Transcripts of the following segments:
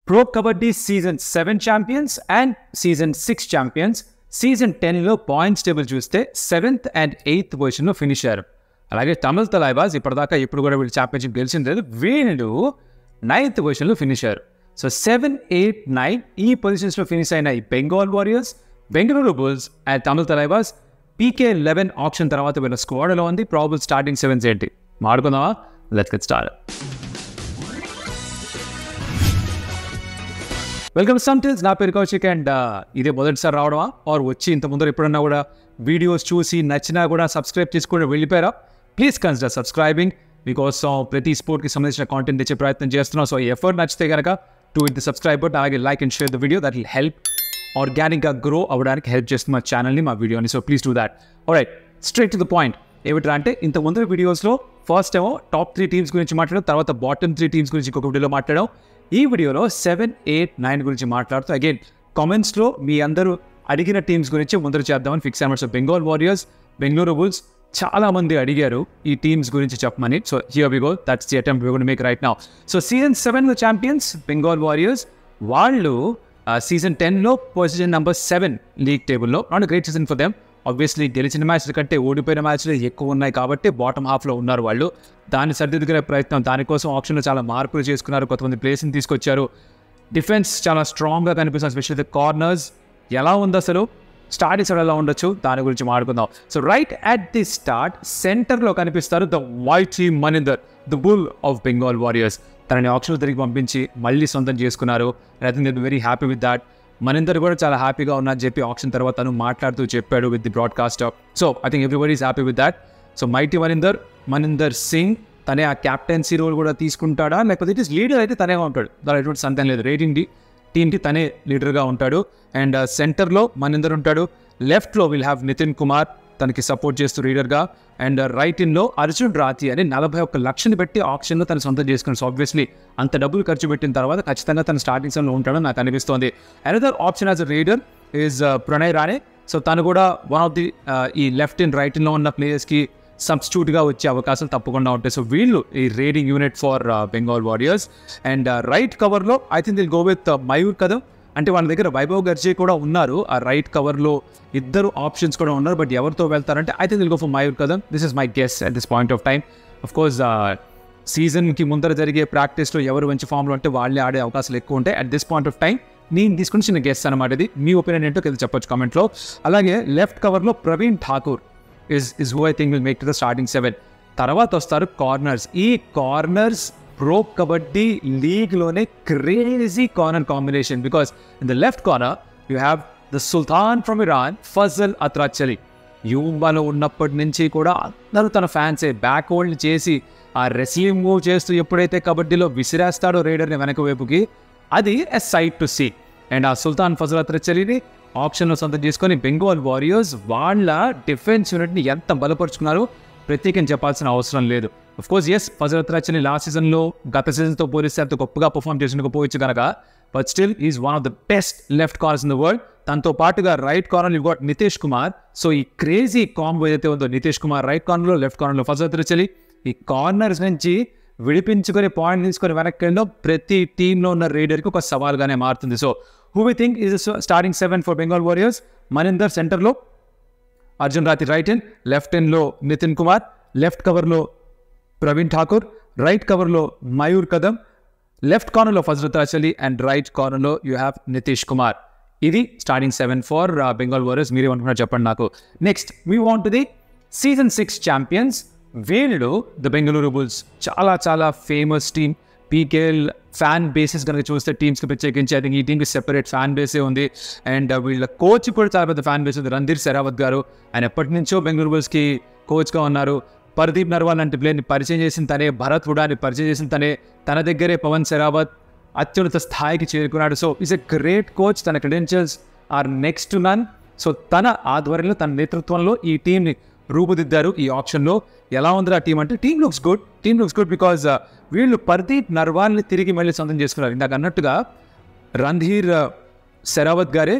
Pro Kabaddi Season 7 champions and Season 6 champions Season 10లో points table చూస్తే 7th and 8th పొజిషన్లో finish అయ్యారు. అలాగే తమిళ తలైవాస్ ఇప్పటిదాకా ఇప్పుడు కూడా వీళ్ళు ఛాంపియన్షిప్ గెలిచింది లేదు, వీళ్ళు 9th పొజిషన్లో ఫినిష్ అయ్యారు. సో 7, 8, 9 ఈ పొజిషన్స్లో ఫినిష్ అయిన ఈ Bengal warriors, Bengaluru Bulls and Tamil Thalaivas PK11 option తర్వాత వీళ్ళ స్క్వాడ్లో ఉంది. ప్రాబుల్ స్టార్టింగ్ 7s ఏంటి మాడుకుందామా? Let's get start. వెల్కమ్ సమ్టైల్స్, నా పేరు కౌశిక్ అండ్ ఇదే మొదటిసారి రావడమా ఆర్ వచ్చి ఇంత ముందర ఎప్పుడన్నా కూడా వీడియోస్ చూసి నచ్చినా కూడా సబ్స్క్రైబ్ చేసుకుని వెళ్ళిపోయారా? Please consider subscribing. మీకోసం ప్రతి స్పోర్ట్కి సంబంధించిన కాంటెంట్ తెచ్చే ప్రయత్నం చేస్తున్నాం. సో ఎఫర్ట్ నచ్చితే కనుక to hit the subscribe button, అలాగే like and share the video. That will help ఆర్గానిక్గా గ్రో అవ్వడానికి హెల్ప్ చేస్తుంది మా ఛానల్ని, మా వీడియోని. So please do that. Alright, straight to the point. ఏమిట్రా అంటే ఇంత ముందర వీడియోస్లో ఫస్ట్ ఏమో టాప్ 3 టీమ్స్ గురించి మాట్లాడాం, తర్వాత బాటమ్ 3 టీమ్స్ గురించి ఇంకొక వీడియోలో మాట్లాడాం. ఈ వీడియోలో 7, 8, 9 గురించి మాట్లాడుతూ అగైన్ కామెంట్స్లో మీ అందరూ అడిగిన టీమ్స్ గురించి ముందర చేద్దామని ఫిక్స్ అయ్యాము. So Bengal warriors, Bengaluru bulls చాలామంది అడిగారు ఈ టీమ్స్ గురించి చెప్పమని. So here we go, that's the attempt we gonna make right now. So season 7 champions Bengal warriors, వాళ్ళు సీజన్ 10లో పొజిషన్ నెంబర్ 7 లీగ్ టేబుల్లో. Not great season for them. Obviously గెలిచిన మ్యాచ్ల కంటే ఓడిపోయిన మ్యాచ్లు ఎక్కువ ఉన్నాయి కాబట్టి బాటమ్ హాఫ్లో ఉన్నారు వాళ్ళు. దాన్ని సరిదిద్దుకునే ప్రయత్నం, దానికోసం ఆప్షన్లో చాలా మార్పులు చేసుకున్నారు, కొంతమంది ప్లేస్ని తీసుకొచ్చారు. డిఫెన్స్ చాలా స్ట్రాంగ్గా కనిపిస్తుంది, ఎస్పెషల్లీ కార్నర్స్. ఎలా ఉంది అసలు స్టార్టింగ్స్ ఎలా ఉండొచ్చు దాని గురించి మాట్లాడుకుందాం. So right at the start సెంటర్లో కనిపిస్తారు the mighty Maninder, the bull of Bengal warriors. తనని ఆప్షన్లో తిరిగి పంపించి మళ్ళీ సొంతం చేసుకున్నారు. I think they very happy with that. Maninder కూడా చాలా హ్యాపీగా ఉన్నారని చెప్పి ఆప్షన్ తర్వాత తను మాట్లాడుతూ చెప్పాడు with the broadcaster. So I think everybody is happy with that. So mighty Maninder Singh తనే ఆ క్యాప్టెన్సీ రోల్ కూడా తీసుకుంటాడా, లేకపోతే ఇట్ ఈస్ లీడర్ అయితే తనే ఉంటాడు, దాని ఎటువంటి సందేహం లేదు. రేటింగ్ టీమ్కి తనే లీడర్గా ఉంటాడు. అండ్ సెంటర్లో మనిందర్ ఉంటాడు. లెఫ్ట్లో విల్ హ్యావ్ నితిన్ కుమార్ తనకి సపోర్ట్ చేస్తూ లీడర్గా. అండ్ రైట్ ఇన్లో అర్జున్ రాతి అని 41 లక్షలు పెట్టి ఆప్షన్లో తను సొంతం చేసుకున్నాడు. సో ఆబ్వియస్లీ అంత డబ్బులు ఖర్చు పెట్టిన తర్వాత ఖచ్చితంగా తన స్టార్టింగ్ సైన్లో ఉంటాడని నాకు అనిపిస్తోంది. Another option as a raider is Pranay Rane. So తను కూడా వన్ ఆఫ్ ది ఈ లెఫ్ట్ ఇన్ రైట్ ఇన్లో ఉన్న ప్లేయర్స్కి సబ్స్టిట్యూట్గా వచ్చే అవకాశాలు తప్పకుండా ఉంటాయి. సో వీళ్ళు ఈ raiding unit for Bengal Warriors. And right కవర్లో I think they'll go with Mayur Kadam. అంటే వాళ్ళ దగ్గర వైభవ్ గర్జే కూడా ఉన్నారు ఆ రైట్ కవర్లో, ఇద్దరు ఆప్షన్స్ కూడా ఉన్నారు. బట్ ఎవరితో వెళ్తారంటే I think they'll go for Mayur Kadam. This is my guess at this point of time. Of course సీజన్కి ముందర జరిగే ప్రాక్టీస్లో ఎవరు మంచి ఫామ్లో అంటే వాళ్ళే ఆడే అవకాశాలు ఎక్కువ ఉంటాయి. At this point of time నేను తీసుకుని చిన్న గెస్ అనమాట. ఇది మీ ఒపీనియన్ ఏంటో కింద చెప్పొచ్చు కామెంట్లో. అలాగే లెఫ్ట్ కవర్లో Praveen Thakur is who I think will make to the starting 7. తర్వాత వస్తారు కార్నర్స్. ఈ కార్నర్స్ ప్రో కబడ్డీ లీగ్లోనే crazy corner combination. Because in the left corner you have the sultan from Iran, Fazel Atrachali. యూంబాలో ఉన్నప్పటి నుంచి కూడా అందరూ తన ఫ్యాన్సే. బ్యాక్ హోల్డ్ చేసి ఆ రెస్లింగ్ మూవ్ చేస్తూ ఎప్పుడైతే కబడ్డీలో విసిరేస్తాడో రైడర్ని వెనక వైపుకి, అది a sight to see. And ఆ సుల్తాన్ ఫజల్ అత్రాచలిని ఆప్షన్లో సొంతం చేసుకొని బెంగాల్ వారియర్స్ వాళ్ళ డిఫెన్స్ యూనిట్ని ఎంత బలపరుచుకున్నారు ప్రత్యేకంగా చెప్పాల్సిన అవసరం లేదు. Of course yes, Fazel Atrachali last సీజన్లో గత సీజన్తో పోలిస్తే అంత గొప్పగా పర్ఫామ్ చేసినకపోవచ్చు కనుక, but still is one of the best left corners in the world. తనతో పాటుగా right corner you got Nitesh Kumar. So ఈ క్రేజీ కాంబో ఏదైతే ఉందో, నితీష్ కుమార్ రైట్ కార్నర్లో, లెఫ్ట్ కార్నర్లో ఫజల్ అత్రాచలి, ఈ కార్నర్స్ నుంచి విడిపించుకొని పాయింట్ తీసుకొని వెనక్కి వెళ్ళిన ప్రతి టీంలో ఉన్న రైడర్కి ఒక సవాల్గానే మారుతుంది. So who we think is the starting 7 for Bengal Warriors? Maninder center lo, Arjun Rathi right in, left in lo Nitin Kumar, left cover lo Praveen Thakur, right cover lo Mayur Kadam, left corner lo Fazal Atrachali, and right corner lo you have Nitish Kumar. Idi starting 7 for Bengal Warriors. Mere anukunna cheppandi naku. Next we want to the season 6 champions. Veelu the Bengaluru Bulls, చాలా famous team. PKL fan bases కనుక చూస్తే టీమ్స్కి ప్రత్యేకించి I think ఈ టీమ్కి separate fan బేసే ఉంది. And వీళ్ళ coach కూడా చాలా పెద్ద ఫ్యాన్ బేస్ ఉంది, రణధీర్ సెరావత్ గారు. ఆయన ఎప్పటి నుంచో బెంగళూరు బుల్స్కి కోచ్గా ఉన్నారు. పర్దీప్ నర్వాల్ అంటే ప్లేయర్ని పరిచయం చేసిన తనే, భరత్ హుడాని పరిచయం చేసిన తనే, తన దగ్గరే పవన్ సెరావత్ అత్యున్నత స్థాయికి చేరుకున్నాడు. So is a great coach. తన credentials are next to none. So తన ఆధ్వర్యంలో, తన నేతృత్వంలో ఈ టీంని రూపుదిద్దారు ఈ ఆప్షన్లో. ఎలా ఉంది ఆ టీం అంటే టీమ్ లుక్స్ గుడ్ బికాజ్ వీళ్ళు పర్దీప్ నర్వాల్ని తిరిగి మళ్ళీ సొంతం చేసుకున్నారు. ఇందాక అన్నట్టుగా రణధీర్ సెరావత్ గారే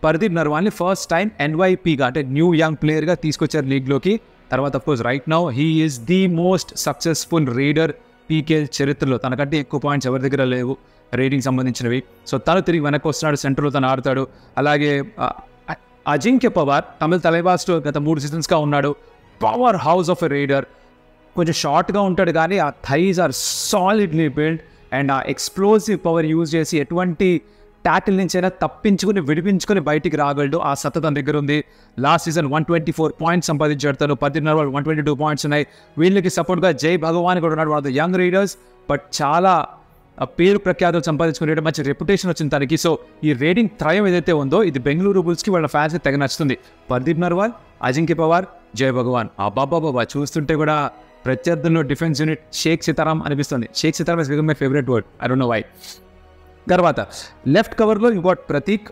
పర్దీప్ నర్వాల్ని ఫస్ట్ టైం NYPగా అంటే న్యూ యంగ్ ప్లేయర్గా తీసుకొచ్చారు లీగ్లోకి. తర్వాత of course right now he is the most successful raider PKL చరిత్రలో. తనకంటే ఎక్కువ పాయింట్స్ ఎవరి దగ్గర లేవు. రేటింగ్ సంబంధించినవి. సో తను తిరిగి వెనక్కి వస్తున్నాడు, సెంటర్లో తను ఆడతాడు. అలాగే అజింక్య పవార్ తమిళ తలైవాస్లో గత 3 సీజన్స్గా ఉన్నాడు. Power house of a raider. కొంచెం షార్ట్గా ఉంటాడు కానీ ఆ thighs are solidly build and ఆ ఎక్స్ప్లోజివ్ పవర్ యూజ్ చేసి ఎటువంటి ట్యాకిల్ నుంచైనా తప్పించుకుని విడిపించుకొని బయటికి రాగలడు. ఆ సత్తా తన దగ్గర ఉంది. లాస్ట్ సీజన్ 124 పాయింట్స్ సంపాదించాడు తను. 10 122 పాయింట్స్ ఉన్నాయి. వీళ్ళకి సపోర్ట్గా జై భగవాన్ కూడా ఉన్నాడు. వాళ్ళ యంగ్ రైడర్స్ బట్ చాలా పేరు ప్రఖ్యాతులు సంపాదించుకునే మంచి రెప్యుటేషన్ వచ్చింది తనకి. సో ఈ రేటింగ్ త్రయం ఏదైతే ఉందో ఇది బెంగళూరు బుల్స్కి వాళ్ళ ఫ్యాన్స్కి తెగ నచ్చుతుంది. పర్దీప్ నర్వాల్, అజింక్య పవార్, జై భగవాన్. అబ్బాబాబా చూస్తుంటే కూడా ప్రత్యర్థుల్లో డిఫెన్స్ యూనిట్ షేక్ సీతారాం అనిపిస్తుంది. Shake Sitaram is become my favourite word, I don't know why. తర్వాత లెఫ్ట్ కవర్లో యూ గాట్ ప్రతీక్,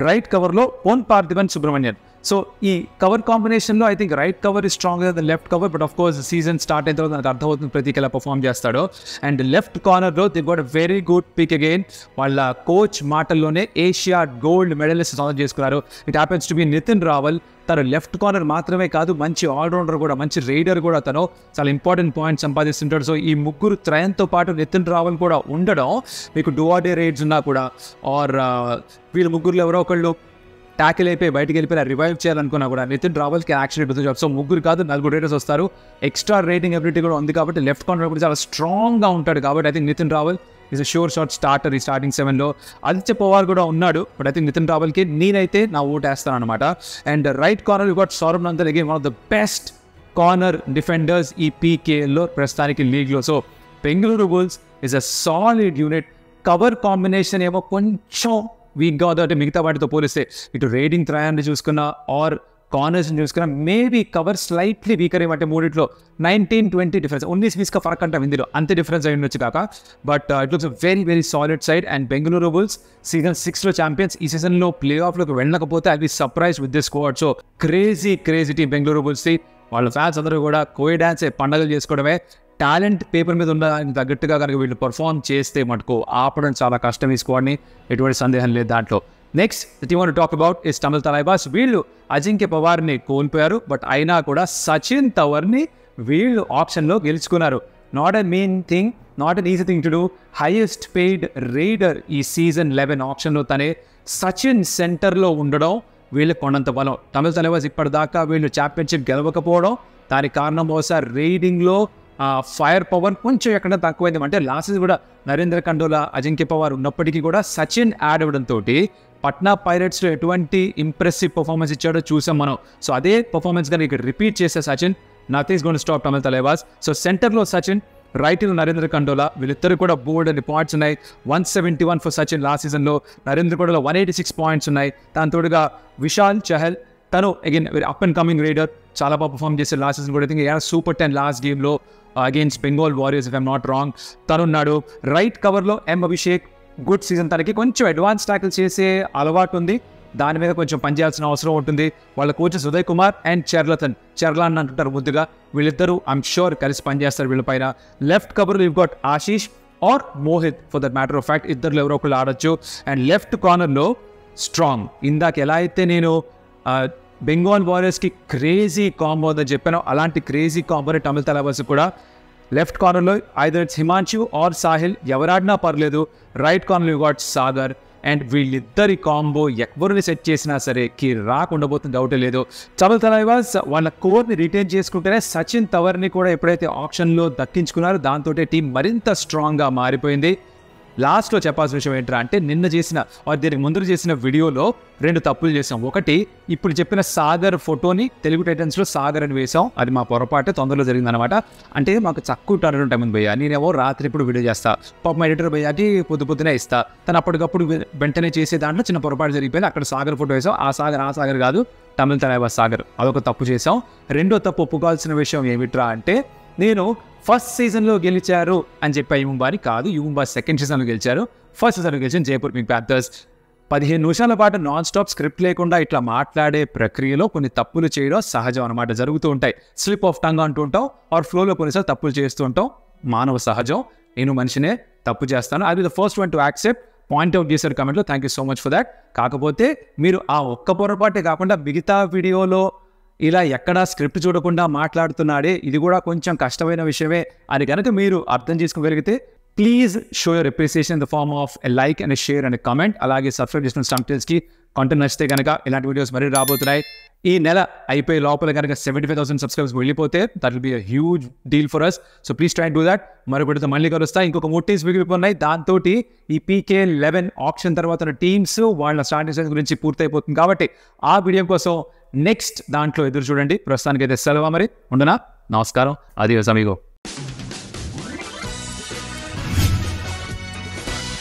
రైట్ కవర్లో పోన్ పార్థిబన్ సుబ్రహ్మణ్యన్. సో ఈ కవర్ కాంబినేషన్లో I think right cover is stronger then left cover, but of course season start అయిన తర్వాత నాకు అర్థమవుతుంది ప్రతీక్ ఎలా పర్ఫామ్ చేస్తాడో. అండ్ లెఫ్ట్ కార్నర్లో the GOAT very good pick again. వాళ్ళ కోచ్ మాటల్లోనే ఏషియా గోల్డ్ మెడలిస్ట్ సాధన చేసుకున్నారు. It happens to be Nitin Rawal. తను లెఫ్ట్ కార్నర్ మాత్రమే కాదు, మంచి ఆల్రౌండర్ కూడా, మంచి రైడర్ కూడా. తను చాలా ఇంపార్టెంట్ పాయింట్ సంపాదిస్తుంటాడు. సో ఈ ముగ్గురు త్రయంతో పాటు నితిన్ రావల్ కూడా ఉండడం మీకు డూ ఆర్ డే రైడ్స్ ఉన్నా కూడా ఆర్ వీళ్ళ ముగ్గురులో ఎవరో ఒకళ్ళు ట్యాకిల్ అయిపోయి బయటికి వెళ్ళిపోయి రివైవ్ చేయాలనుకున్నా కూడా నితిన్ రావల్కి actually do the job. So ముగ్గురు కాదు 4 రైడర్స్ వస్తారు. ఎక్స్ట్రా రేటింగ్ ఎబిలిటీ కూడా ఉంది కాబట్టి లెఫ్ట్ కార్నర్ కూడా చాలా స్ట్రాంగ్గా ఉంటాడు. కాబట్టి I think Nitin Rawal is a sure shot starter ఈ స్టార్టింగ్ 7లో. ఆదిత్య పవార్ కూడా ఉన్నాడు, బట్ ఐ థింక్ నితిన్ రావల్కి నేనైతే నా ఓటు వేస్తాను అనమాట. And right corner you got Sourav Nandan, again one of the best corner defenders ఈ పీకేఎల్లో ప్రస్తుతానికి లీగ్లో. So Bengaluru bulls is a solid unit. Cover combination ఏమో కొంచెం వీక్గా ఉందంటే మిగతా వాటితో పోలిస్తే, ఇటు రేటింగ్ త్రయాన్ని చూసుకున్నా ఆర్ కార్నర్స్ని చూసుకున్నా మేబీ కవర్ స్లైట్లీ వీకర్ ఏమంటే మూడిట్లో 19-20 డిఫరెన్స్, 19-20 का ఫరక్ అంటాం ఇందులో, అంతే డిఫరెన్స్ అయి ఉండొచ్చు కాక. But it looks very very solid side. And Bengaluru bulls season 6లో ఛాంపియన్స్, ఈ సీజన్లో ప్లే ఆఫ్లోకి వెళ్ళకపోతే I be surprise with this squad. So crazy team Bengaluru బుల్స్ది. వాళ్ళ ఫ్యాన్స్ అందరూ కూడా కోయి డాన్స్ పండుగలు చేసుకోవడమే. టాలెంట్ పేపర్ మీద ఉన్న తగ్గట్టుగా కనుక వీళ్ళు పర్ఫామ్ చేస్తే మటుకు ఆపడం చాలా కష్టం ఈ స్క్వాడ్ని, ఎటువంటి సందేహం లేదు దాంట్లో. Next the team want to talk about is Tamil Thalaivas. వీళ్ళు అజింక్య పవార్ని కోల్పోయారు, బట్ అయినా కూడా సచిన్ తవర్ని వీళ్ళు ఆప్షన్లో గెలుచుకున్నారు. Not a main thing, not an easy thing to do. Highest paid raider ఈ సీజన్ 11 ఆప్షన్లో తనే. సచిన్ సెంటర్లో ఉండడం వీళ్ళకి కొండంత బలం. తమిళ తలైవాస్ ఇప్పటిదాకా వీళ్ళు ఛాంపియన్షిప్ గెలవకపోవడం దానికి కారణం బహుశా రైడింగ్లో ఫైర్ పవర్ కొంచెం ఎక్కడ తక్కువైంది. అంటే లాస్ట్ కూడా నరేంద్ర కండోలా, అజింక్య పవార్ ఉన్నప్పటికీ కూడా సచిన్ యాడ్ అవ్వడంతో పట్నా పైరేట్స్లో ఎటువంటి ఇంప్రెసివ్ పర్ఫార్మెన్స్ ఇచ్చాడో చూసాం మనం. సో అదే పర్ఫార్మెన్స్ కానీ ఇక్కడ రిపీట్ చేసే సచిన్, నథింగ్ గోన్ స్టాప్ తమిళ తలైవాస్. సో సెంటర్లో సచిన్, రైట్లో నరేంద్ర కండోలా, వీళ్ళిద్దరు కూడా బోల్డ్ అని పాయింట్స్ ఉన్నాయి. 171 ఫర్ సచిన్ లాస్ట్ సీజన్లో, నరేంద్ర కండోలా 186 పాయింట్స్ ఉన్నాయి. దాని తోడుగా విశాల్ చహల్, తను again up and coming raider, చాలా బాగా పర్ఫామ్ చేశారు లాస్ట్ సీజన్ కూడా. థింక్ సూపర్ 10 లాస్ట్ గేమ్లో against Bengal warriors if I'm not wrong. తనున్నాడు. రైట్ కవర్లో ఎం అభిషేక్, గుడ్ సీజన్. తనకి కొంచెం అడ్వాన్స్ ట్యాకిల్ చేసే అలవాటు ఉంది, దాని మీద కొంచెం పనిచేయాల్సిన అవసరం ఉంటుంది. వాళ్ళ కోచెస్ ఉదయ్ కుమార్ అండ్ చెర్లాన్ అంటుంటారు ముద్దుగా. వీళ్ళిద్దరూ ఐఎమ్ షూర్ కలిసి పనిచేస్తారు వీళ్ళపైన. లెఫ్ట్ కవర్లో you got Ashish or Mohit for that matter of fact, ఇద్దరు ఎవరో ఒకళ్ళు ఆడొచ్చు. అండ్ లెఫ్ట్ కార్నర్లో స్ట్రాంగ్, ఇందాక ఎలా అయితే నేను బెంగాల్ వారియర్స్కి క్రేజీ కాంబో అని చెప్పాను, అలాంటి క్రేజీ కాంబోని తమిళ తలైవాస్ కూడా. లెఫ్ట్ కార్నర్లో either it's Himanshu or Sahil, ఎవరాడినా పర్లేదు. రైట్ కార్నర్లో యూ గాట్ సాగర్. అండ్ వీళ్ళిద్దరి కాంబో ఎవరిని సెట్ చేసినా సరే రాకుండబోతుంది, డౌటే లేదు. తమిళ తలైవాస్ వాళ్ళ కోర్ని రిటైన్ చేసుకుంటేనే సచిన్ తవర్ని కూడా ఎప్పుడైతే ఆప్షన్లో దక్కించుకున్నారో దాంతో టీం మరింత స్ట్రాంగ్గా మారిపోయింది. లాస్ట్లో చెప్పాల్సిన విషయం ఏంటంటే, అంటే నిన్న చేసిన దీనికి ముందు చేసిన వీడియోలో 2 తప్పులు చేసాం. ఒకటి, ఇప్పుడు చెప్పిన సాగర్ ఫోటోని తెలుగు టైటన్స్లో సాగర్ అని వేసాం, అది మా పొరపాటు, తొందరలో జరిగిందనమాట. అంటే మాకు తక్కువ టర్న్ టైం ఉంది భయ్యా, నేనేమో రాత్రి ఇప్పుడు వీడియో చేస్తా, పాపం ఎడిటర్ భయ్యాకి పొద్దునే ఇస్తా, తను అప్పటికప్పుడు వెంటనే చేసే దాంట్లో చిన్న పొరపాటు జరిగిపోయింది. అక్కడ సాగర్ ఫోటో వేసాం, ఆ సాగర్ కాదు, తమిళ తలైవాస్ సాగర్, అదొక తప్పు చేసాం. రెండో తప్పు ఒప్పుకోవాల్సిన విషయం ఏమిట్రా అంటే, నేను ఫస్ట్ సీజన్లో గెలిచారు అని చెప్పా యుంబాని కాదు, యుంబా సెకండ్ సీజన్లో గెలిచారు, ఫస్ట్ సీజన్లో గెలిచిన జైపూర్ పింక్ ప్యాంథర్స్. 15 నిమిషాల పాటు నాన్ స్టాప్ స్క్రిప్ట్ లేకుండా ఇట్లా మాట్లాడే ప్రక్రియలో కొన్ని తప్పులు చేయడం సహజం అనమాట, జరుగుతూ ఉంటాయి. స్లిప్ ఆఫ్ టంగ్ అంటూ ఉంటాం, ఆర్ ఫ్లోలో కొన్నిసార్లు తప్పులు చేస్తూ ఉంటాం, మానవ సహజం. నేను మనిషినే, తప్పు చేస్తాను. I will the first one to accept. Point out చేశారు కమెంట్లో, thank you so much for that. కాకపోతే మీరు ఆ ఒక్క పొరపాటే కాకుండా మిగతా వీడియోలో ఇలా ఎక్కడా స్క్రిప్ట్ చూడకుండా మాట్లాడుతున్నాడే, ఇది కూడా కొంచెం కష్టమైన విషయమే అని కనుక మీరు అర్థం చేసుకోగలిగితే please show your appreciation in the form of a like and share and comment. అలాగే సబ్స్క్రైబ్ చేసిన స్టంప్ టేల్స్కి కంటెంట్ నచ్చితే కనుక ఇలాంటి వీడియోస్ మరీ రాబోతున్నాయి. ఈ నెల అయిపోయే లోపల కనుక 75,000 సబ్స్క్రైబర్స్ వెళ్ళిపోతే that will be a huge deal for us. So please try do that. మరొకటితో మళ్ళీ కలుస్తా. ఇంకొక 3 టీమ్స్ మిగిలిపోయి దాంతో ఈ PK11 ఆప్షన్ తర్వాత టీమ్స్ వాళ్ళ స్టార్టింగ్ గురించి పూర్తయిపోతుంది కాబట్టి ఆ వీడియో కోసం నెక్స్ట్ దాంట్లో ఎదురు చూడండి. ప్రస్తుతానికి అయితే సెలవు మరి ఉండనా. నమస్కారం. అదియోస్ అమిగో.